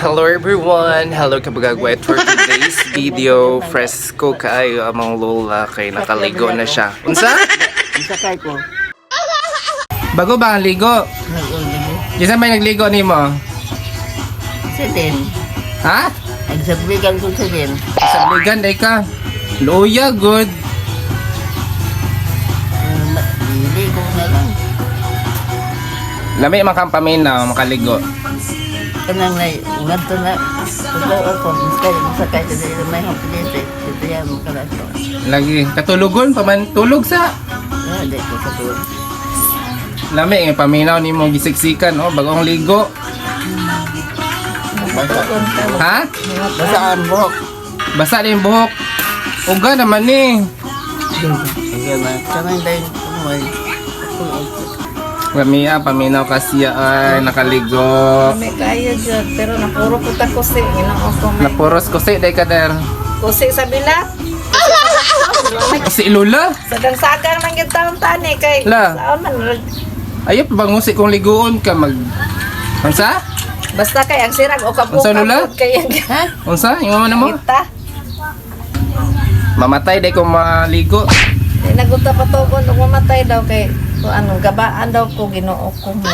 Hello everyone! Hello kabagagwet for today's video. Fresco kaayo among lola kay nakaligo na siya. Unsa? Sakay ko. Bago ba ang ligo? Kisa may nagligo nimo? Sidin. Ha? Nagsabligan ko sidin. Sabligan day ka. Luya good. Hindi ko na lang. Lami man kang paminaw makaligo. Kanang na, nganto na. Pagkaw ako, sakay ko dito may hapilite. Dito yan mo ka lang ko. Lagi katulugon pa man tulog sa. Hindi ko katulog. Lami nga paminaw nimo gisiksikan oh bagong ligo. Ha? Basta ang buhok. Basa na yung buhok. Uga naman ni. Sige na. Kanang dahil kumoy. Lamia, paminaw kasi ay nakaligo. May kaya dyan, pero napuro ko ta kusi. Ginoo ko may Napuros ko si day kader. kusi sa bilat. Si Lula. Sagang-sagang lang yung taon tani kay La. saan man. Ayop bang musik kung liguon ka mag. Unsa? Basta kay ang sirag o Unsa, Lola? kapog kay ang Unsa? Yung ano mo? kita. Mamatay day ko maligo. Naguta pa to ko nung mamatay daw kay kung anong gabaan daw ko Ginoo ko mo.